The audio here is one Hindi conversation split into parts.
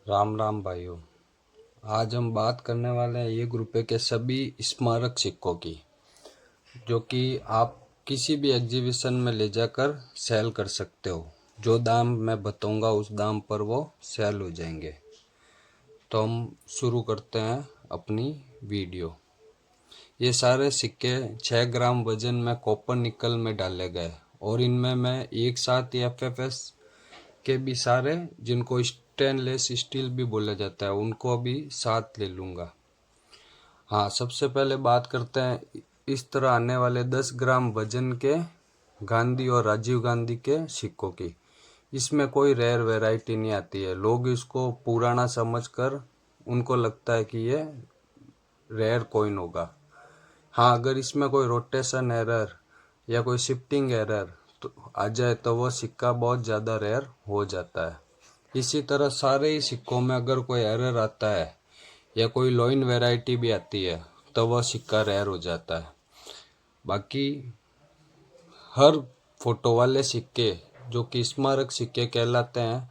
राम राम भाइयों। आज हम बात करने वाले हैं 1 रुपए के सभी स्मारक सिक्कों की, जो कि आप किसी भी एग्जीबिशन में ले जाकर सेल कर सकते हो। जो दाम मैं बताऊंगा उस दाम पर वो सेल हो जाएंगे। तो हम शुरू करते हैं अपनी वीडियो। ये सारे सिक्के 6 ग्राम वजन में कॉपर निकल में डाले गए और इनमें मैं एक साथ एफएफएस के भी सारे, जिनको स्टेनलेस स्टील भी बोला जाता है, उनको भी साथ ले लूँगा। हाँ, सबसे पहले बात करते हैं इस तरह आने वाले 10 ग्राम वजन के गांधी और राजीव गांधी के सिक्कों की। इसमें कोई रेयर वैरायटी नहीं आती है। लोग इसको पुराना समझकर उनको लगता है कि ये रेयर कॉइन होगा। हाँ, अगर इसमें कोई रोटेशन एरर या कोई शिफ्टिंग एरर तो आ जाए तो वह सिक्का बहुत ज़्यादा रेयर हो जाता है। इसी तरह सारे ही सिक्कों में अगर कोई एरर आता है या कोई लॉइन वैरायटी भी आती है तो वह सिक्का रेयर हो जाता है। बाकी हर फोटो वाले सिक्के जो कि स्मारक सिक्के कहलाते हैं,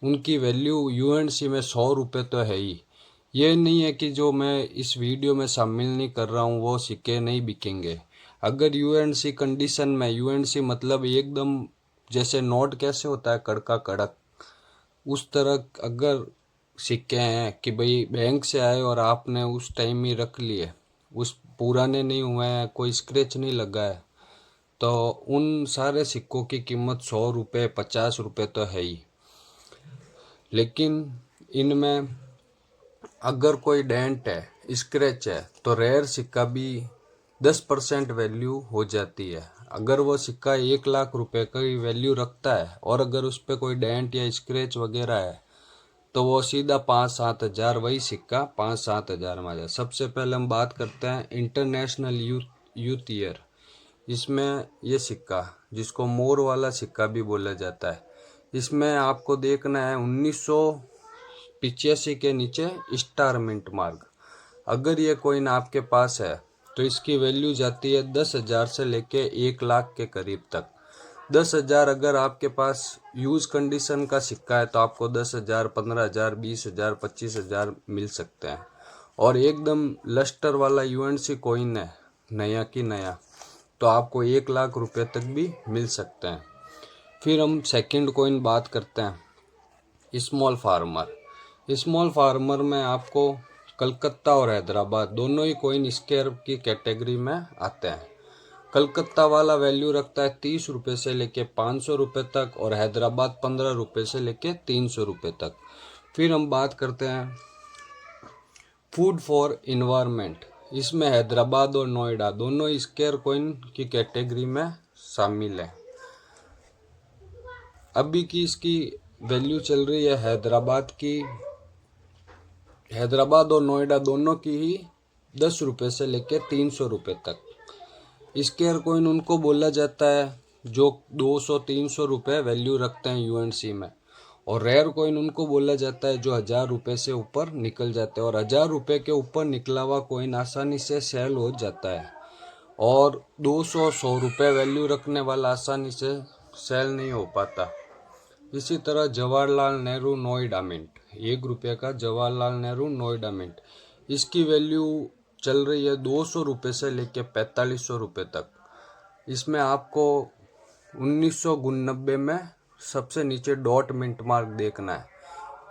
उनकी वैल्यू यूएनसी में 100 रुपये तो है ही। ये नहीं है कि जो मैं इस वीडियो में शामिल नहीं कर रहा हूँ वो सिक्के नहीं बिकेंगे। अगर यूएनसी कंडीशन में, यूएनसी मतलब एकदम जैसे नोट कैसे होता है कड़का कड़क, उस तरह अगर सिक्के हैं कि भाई बैंक से आए और आपने उस टाइम ही रख लिए, उस पुराने नहीं हुए हैं, कोई स्क्रैच नहीं लगा है, तो उन सारे सिक्कों की कीमत 100 रुपये 50 रुपये तो है ही। लेकिन इनमें अगर कोई डेंट है, स्क्रैच है, तो रेयर सिक्का भी 10% वैल्यू हो जाती है। अगर वो सिक्का 1 लाख रुपए की वैल्यू रखता है और अगर उस पर कोई डेंट या स्क्रैच वगैरह है तो वो सीधा 5-7 हज़ार, वही सिक्का 5-7 हज़ार में आ जाए। सबसे पहले हम बात करते हैं इंटरनेशनल यूथ ईयर। इसमें ये सिक्का, जिसको मोर वाला सिक्का भी बोला जाता है, इसमें आपको देखना है 1985 के नीचे स्टार मिंट मार्क। अगर ये कॉइन आपके पास है तो इसकी वैल्यू जाती है 10,000 से लेके 1 लाख के करीब तक। 10,000 अगर आपके पास यूज कंडीशन का सिक्का है तो आपको 10,000, 15,000, 20,000, 25,000 मिल सकते हैं। और एकदम लस्टर वाला यूएनसी कॉइन है, नया की नया, तो आपको 1 लाख रुपए तक भी मिल सकते हैं। फिर हम सेकंड कॉइन बात करते हैं, स्मॉल फार्मर। स्मॉल फार्मर में आपको कलकत्ता और हैदराबाद दोनों ही कॉइन स्क्वायर की कैटेगरी में आते हैं। कलकत्ता वाला वैल्यू रखता है 30 रुपये से लेके 500 रुपये तक और हैदराबाद 15 रुपये से लेके 300 रुपये तक। फिर हम बात करते हैं फूड फॉर इन्वायरमेंट। इसमें हैदराबाद और नोएडा दोनों स्क्वायर कॉइन की कैटेगरी में शामिल है। अभी की इसकी वैल्यू चल रही है हैदराबाद और नोएडा दोनों की ही 10 रुपये से लेकर 300 रुपये तक। स्क्वायर कॉइन उनको बोला जाता है जो 200-300 रुपये वैल्यू रखते हैं यूएनसी में, और रेयर कॉइन उनको बोला जाता है जो 1,000 रुपये से ऊपर निकल जाते हैं। और 1,000 रुपये के ऊपर निकला हुआ कॉइन आसानी से सेल हो जाता है, और 200-100 रुपये वैल्यू रखने वाला आसानी से सेल नहीं हो पाता। इसी तरह जवाहरलाल नेहरू नोएडा मिंट, 1 रुपये का जवाहरलाल नेहरू नोएडा मिंट, इसकी वैल्यू चल रही है 200 रुपये से लेके 4500 रुपये तक। इसमें आपको 1990 में सबसे नीचे डॉट मिंट मार्क देखना है।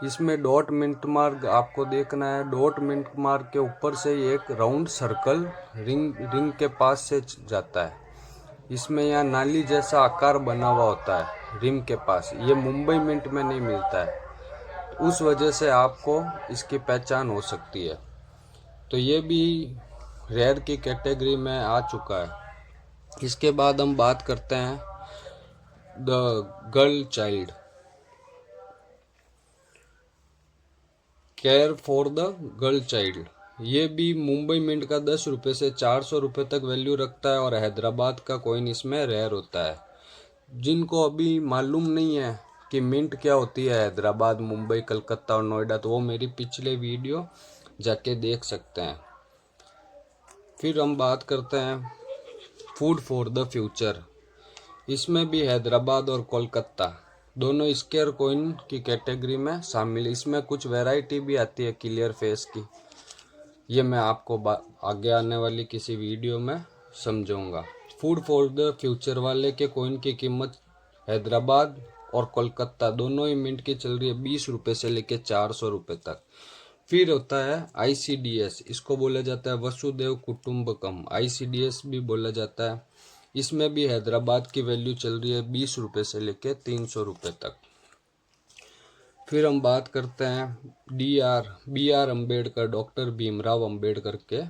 इसमें डॉट मिंट मार्क आपको देखना है, डॉट मिंट मार्क के ऊपर से एक राउंड सर्कल रिंग के पास से जाता है। इसमें यहाँ नाली जैसा आकार बना हुआ होता है रिम के पास। ये मुंबई मिंट में नहीं मिलता है, उस वजह से आपको इसकी पहचान हो सकती है। तो ये भी रेयर की कैटेगरी में आ चुका है। इसके बाद हम बात करते हैं the girl child, care for the girl child. ये भी मुंबई मिंट का 10 रुपये से 400 रुपये तक वैल्यू रखता है और हैदराबाद का कॉइन इसमें रेयर होता है। जिनको अभी मालूम नहीं है कि मिंट क्या होती है, हैदराबाद, मुंबई, कलकत्ता और नोएडा, तो वो मेरी पिछले वीडियो जाके देख सकते हैं। फिर हम बात करते हैं फूड फॉर द फ्यूचर। इसमें भी हैदराबाद और कोलकाता दोनों स्क्वायर कॉइन की कैटेगरी में शामिल। इसमें कुछ वैरायटी भी आती है क्लियर फेस की, ये मैं आपको आगे आने वाली किसी वीडियो में समझाऊंगा। फूड फॉर द फ्यूचर वाले के कॉइन की कीमत हैदराबाद और कोलकाता दोनों ही मिंट की चल रही है 20 रुपये से लेके 400 रुपये तक। फिर होता है ICDS, इसको बोला जाता है वसुदेव कुटुंबकम, ICDS भी बोला जाता है। इसमें भी हैदराबाद की वैल्यू चल रही है 20 रुपये से लेके 300 रुपये तक। फिर हम बात करते हैं BR अम्बेडकर, डॉक्टर भीमराव अम्बेडकर के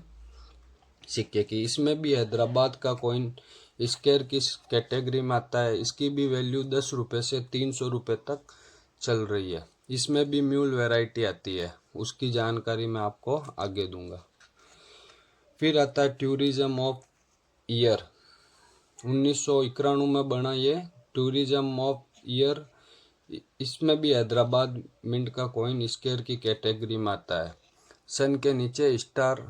सिक्के की। इसमें भी हैदराबाद का कॉइन स्क्वायर की कैटेगरी में आता है। इसकी भी वैल्यू 10 रुपये से 300 रुपये तक चल रही है। इसमें भी म्यूल वैरायटी आती है, उसकी जानकारी मैं आपको आगे दूंगा। फिर आता है टूरिज्म ऑफ ईयर, 1991 में बना ये टूरिज्म ऑफ ईयर। इसमें भी हैदराबाद मिंट का कॉइन स्क्वायर की कैटेगरी में आता है। सन के नीचे स्टार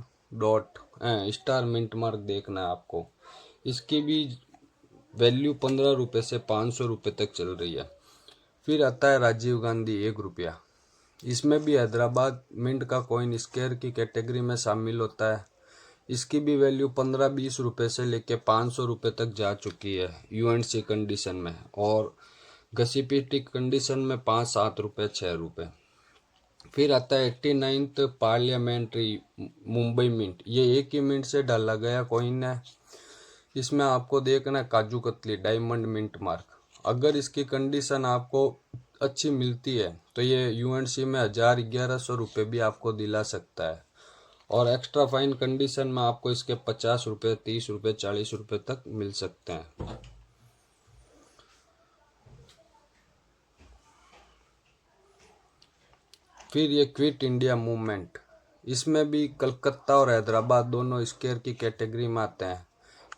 मिंट मार्क देखना है आपको। इसकी भी वैल्यू 15 रुपये से 500 रुपये तक चल रही है। फिर आता है राजीव गांधी 1 रुपया। इसमें भी हैदराबाद मिंट का कॉइन स्क्वायर की कैटेगरी में शामिल होता है। इसकी भी वैल्यू 15-20 रुपये से लेके 500 रुपये तक जा चुकी है UNC कंडीशन में, और घसीपीटी कंडीशन में 5-7 रुपये 6 रुपये। फिर आता है 89th पार्लियामेंट्री मुंबई मिंट, ये एक ही मिंट से डाला गया कॉइन है। इसमें आपको देखना है kaju katli diamond mint mark. अगर इसकी कंडीशन आपको अच्छी मिलती है तो ये UNC में 1000-1100 रुपये भी आपको दिला सकता है, और एक्स्ट्रा फाइन कंडीशन में आपको इसके 50 रुपये 30 रुपये 40 रुपये तक मिल सकते हैं। फिर ये क्विट इंडिया मूवमेंट, इसमें भी कलकत्ता और हैदराबाद दोनों स्क्वायर की कैटेगरी में आते हैं।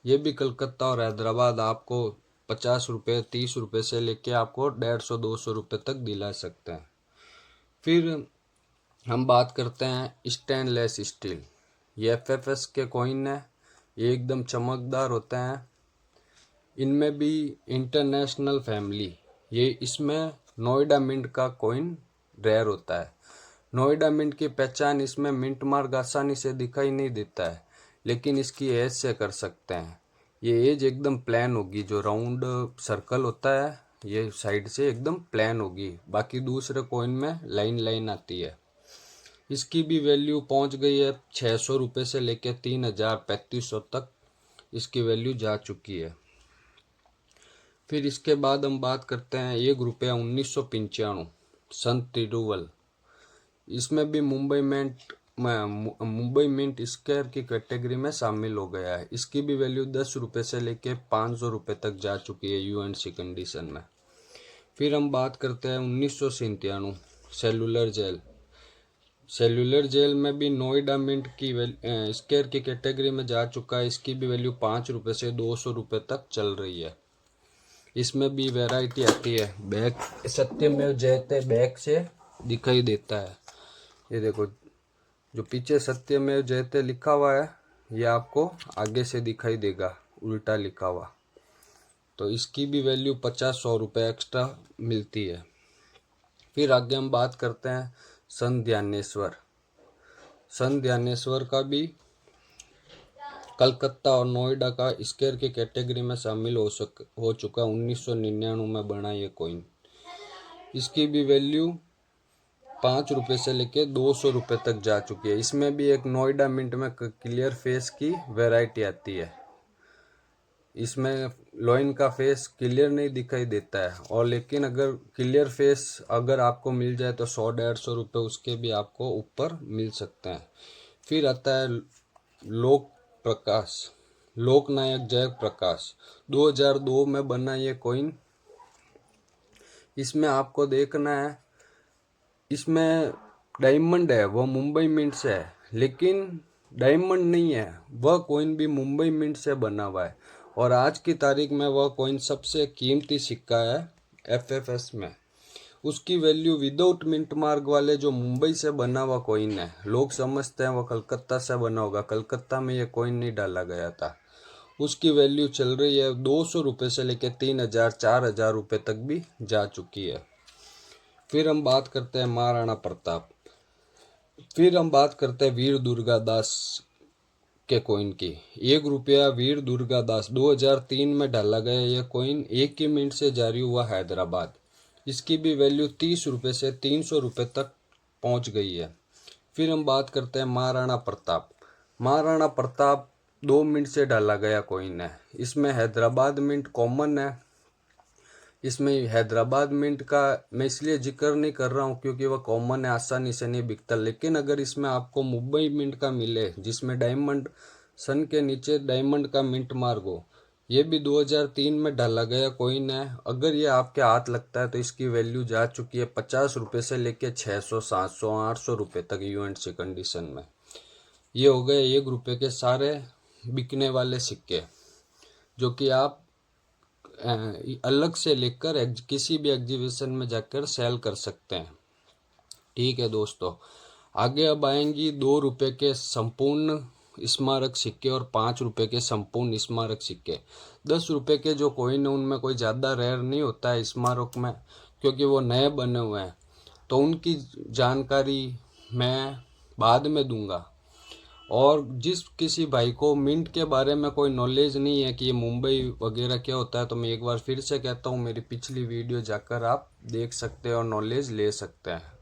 ये भी कलकत्ता और हैदराबाद आपको 50 रुपये 30 रुपये से लेके आपको 150-200 रुपये तक दिला सकते हैं। फिर हम बात करते हैं स्टेनलेस स्टील, ये FFS के कॉइन है, ये एकदम चमकदार होते हैं। इनमें भी इंटरनेशनल फैमिली, ये इसमें नोएडा मिंट का कॉइन रेयर होता है। नोएडा मिंट की पहचान इसमें मिंट मार्क आसानी से दिखाई नहीं देता है, लेकिन इसकी एज से कर सकते हैं। ये एज एकदम प्लेन होगी, जो राउंड सर्कल होता है ये साइड से एकदम प्लेन होगी, बाकी दूसरे कॉइन में लाइन लाइन आती है। इसकी भी वैल्यू पहुंच गई है 600 रुपये से लेकर 3000-3500 तक इसकी वैल्यू जा चुकी है। फिर इसके बाद हम बात करते हैं 1 रुपया 1995 संत तिरुवल। इसमें भी मुंबई मिंट स्क्वायर की कैटेगरी में शामिल हो गया है। इसकी भी वैल्यू 10 रुपये से लेके 500 रुपये तक जा चुकी है UNC कंडीशन में। फिर हम बात करते हैं 1997 सेलुलर जेल। सेलुलर जेल में भी नोएडा मिंट की स्क्वायर की कैटेगरी में जा चुका है। इसकी भी वैल्यू 5 रुपये से 200 रुपये तक चल रही है। इसमें भी वैरायटी आती है। बैक सत्यमेव जयते बैक से दिखाई देता है, ये देखो जो पीछे सत्यमेव जयते लिखा हुआ है ये आपको आगे से दिखाई देगा उल्टा लिखा हुआ। तो इसकी भी वैल्यू 50-100 रुपये एक्स्ट्रा मिलती है। फिर आगे हम बात करते हैं संत ध्यानेश्वर। संत ध्यानेश्वर का भी कलकत्ता और नोएडा का स्क्वायर की कैटेगरी में शामिल हो चुका 1999 में बना ये कॉइन। इसकी भी वैल्यू 5 रुपये से लेके 200 रुपये तक जा चुकी है। इसमें भी एक नोएडा मिंट में क्लियर फेस की वैरायटी आती है। इसमें लॉइन का फेस क्लियर नहीं दिखाई देता है, और लेकिन अगर क्लियर फेस अगर आपको मिल जाए तो 100-150 रुपये उसके भी आपको ऊपर मिल सकते हैं। फिर आता है लोकनायक जयप्रकाश, 2002 में बना ये कॉइन। इसमें आपको देखना है, इसमें डायमंड है वो मुंबई मिंट से है, लेकिन डायमंड नहीं है, वह कॉइन भी मुंबई मिंट से बना हुआ है, और आज की तारीख में वह कॉइन सबसे कीमती सिक्का है FFS में। उसकी वैल्यू विदाउट मिंट मार्क वाले जो मुंबई से बना हुआ कॉइन है, लोग समझते हैं वो कलकत्ता से बना होगा, कलकत्ता में ये कॉइन नहीं डाला गया था। उसकी वैल्यू चल रही है 200 रुपये से लेकर 3000 4000 रुपये तक भी जा चुकी है। फिर हम बात करते हैं महाराणा प्रताप। फिर हम बात करते हैं वीर दुर्गादास के कॉइन की। 1 रुपया वीर दुर्गादास 2003 में डाला गया यह कॉइन 1 ही मिनट से जारी हुआ हैदराबाद। इसकी भी वैल्यू 30 रुपये से 300 रुपये तक पहुंच गई है। फिर हम बात करते हैं महाराणा प्रताप। महाराणा प्रताप 2 मिनट से डाला गया कॉइन है। इसमें हैदराबाद मिंट कॉमन है। इसमें हैदराबाद मिंट का मैं इसलिए जिक्र नहीं कर रहा हूँ क्योंकि वह कॉमन है, आसानी से नहीं बिकता। लेकिन अगर इसमें आपको मुंबई मिंट का मिले जिसमें डायमंड सन के नीचे डायमंड का मिंट मार्क हो, ये भी 2003 में डाला गया कॉइन है। अगर ये आपके हाथ लगता है तो इसकी वैल्यू जा चुकी है 50 रुपये से लेकर 600 700 800 रुपये तक यूएनसी कंडीशन में। ये हो गए 1 रुपये के सारे बिकने वाले सिक्के जो कि आप अलग से लेकर किसी भी एग्जीबिशन में जाकर सेल कर सकते हैं। ठीक है दोस्तों, आगे अब आएंगी 2 रुपये के संपूर्ण स्मारक सिक्के और 5 रुपये के संपूर्ण स्मारक सिक्के। 10 रुपये के जो कॉइन है उनमें कोई ज़्यादा रेयर नहीं होता है स्मारक में, क्योंकि वो नए बने हुए हैं, तो उनकी जानकारी मैं बाद में दूंगा। और जिस किसी भाई को मिंट के बारे में कोई नॉलेज नहीं है कि ये मुंबई वगैरह क्या होता है, तो मैं एक बार फिर से कहता हूँ मेरी पिछली वीडियो जाकर आप देख सकते हैं और नॉलेज ले सकते हैं।